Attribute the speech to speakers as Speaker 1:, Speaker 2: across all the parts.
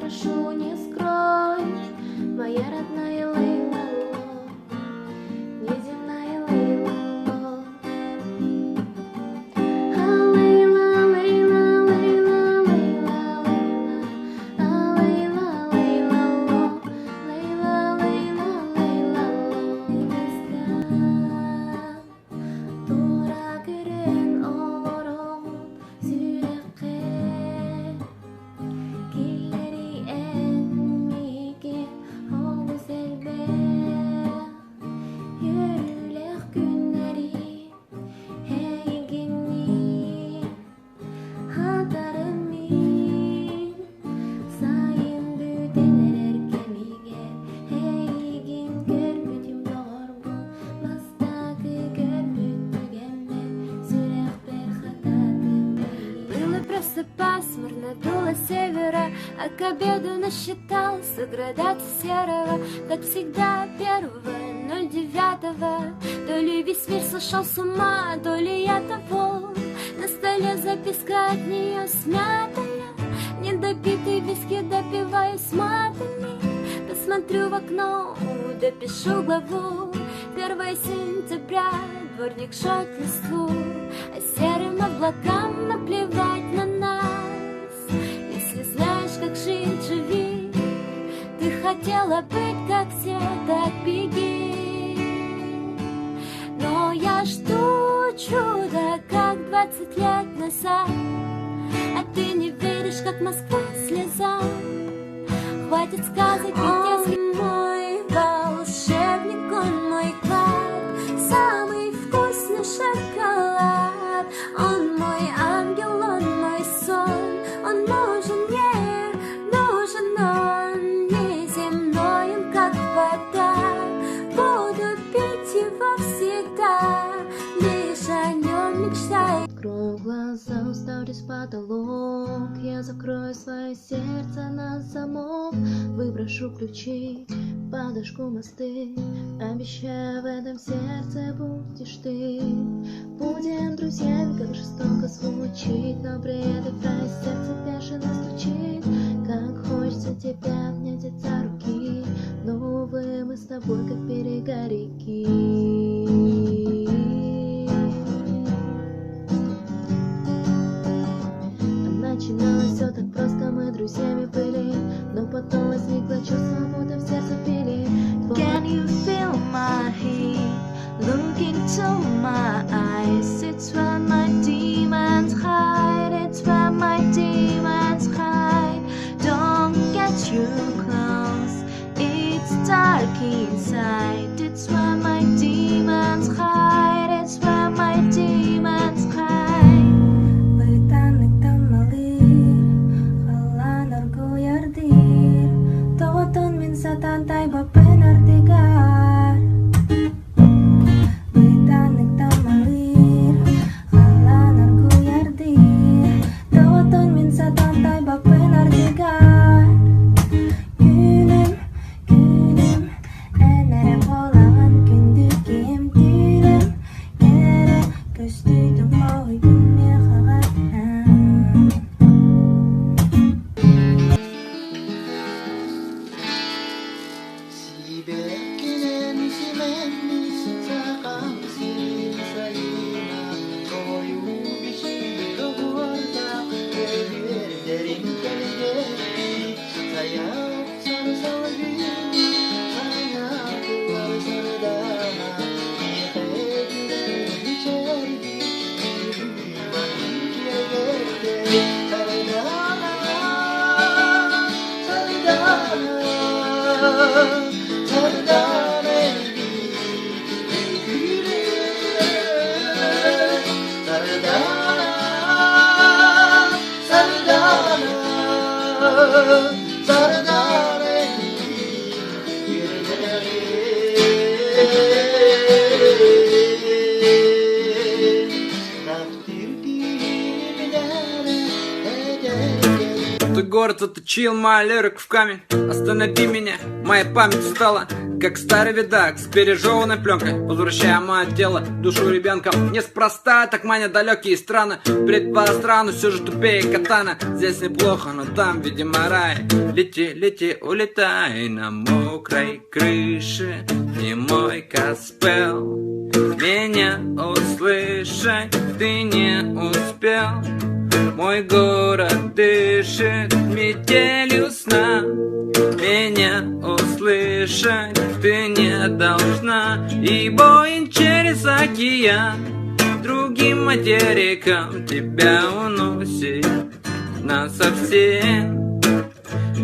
Speaker 1: прошу, не скрой, моя родная Лейла, неземная Лейла. Лейла, Лейла, Лейла, Лейла, Лейла, Лейла, Лейла, Лейла, Лейла, Тура көрен олорон сүрекке киллери эммиге оңу селбе йөрүлэх күннери хейгенни хатарым мин сайын бүтенер кемиге хейген көрбүтүм дорбун бастагы көрбүтүгемме сүрек бер хататым. Было просто пасмурно, дуло с севера, а к обеду насчитался градаций серого, как всегда 1.09. То ли весь мир сошел с ума, то ли я того. На столе записка от нее смятая, недопитый виски допиваю с матами. Посмотрю в окно, допишу главу. 1 сентября, дворник жжет листву, а серым облакам наплевать на нас. Если знаешь, как жить, живи. Ты хотела быть как все, так беги. Но я жду чуда, как 20 лет назад, а ты не веришь, как Москва слеза. Хватит сказок, ведь если мой волшебник, он мой клад, самый вкусный шоколад. Он мой ангел, он мой сон, он нужен мне, нужен он неземной, он как вода. Буду пить его всегда, лишь о нем мечтаю. Открою глаза, уставлюсь в потолок, я закрою свое сердце на замок, выброшу ключи, подожгу мосты, обещаю, в этом сердце будешь ты. Будем друзьями, как жестоко звучит, но при этой фразе сердце бешено стучит. Как хочется тебя обнять за руки, но, увы, мы с тобой как берега реки. Начиналось все так просто, мы друзьями были, но потом возникло чувство, будто в сердце пили.
Speaker 2: Can you feel my heat? Look into my eyes. It's where my demons hide. It's where my demons hide. Don't get too close. It's dark inside. It's where my demons hide. It's where my demons hide.
Speaker 1: Бытаннык тамалыр, халанаргу ярдыр, тоғытын мен сатантай бапын ардыгар. Бытаннык тамалыр, халанаргу ярдыр, тоғытын мен сатантай бапын ардыгар. Күнім, күнім, әнәрі болаған күнді кем күнім, кәрі көстүйдің қойдым мен қағатам.
Speaker 3: Siberkinen simennis sakamsin salina koyubisi kawarda derin kalgeri sayap sarsawi sayap warsardana ihedire bichaydi iwan sardana
Speaker 4: Ты город заточил, моя лирика в камень. Останови меня, моя память устала. как старый видак с пережеванной пленкой, возвращая мое тело, душу ребенка. Неспроста так манят далекие страны, предпо страну все же тупее катана. Здесь неплохо, но там, видимо, рай. Лети, лети, улетай на мокрой крыше, и мой Каспел. Меня услышать ты не успел. Мой город дышит метелью сна. Меня услышать ты не должна, ибо через океан другим материкам тебя уносит насовсем.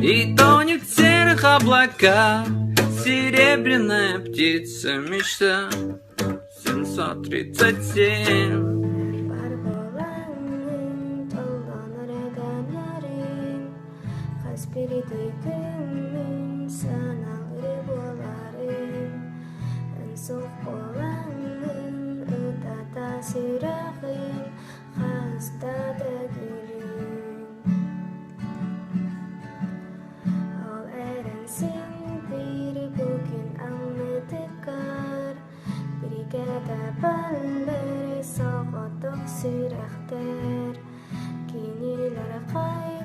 Speaker 4: И тонет в серых облаках серебряная птица мечта 737.
Speaker 1: Spiritu'y kumin sa nalriwalarin Ang sukpolangin utatasirakin Khas dadagirin Al eren sin biribukin ang medikar Birigada balere sa kotok sirakter Kini larakay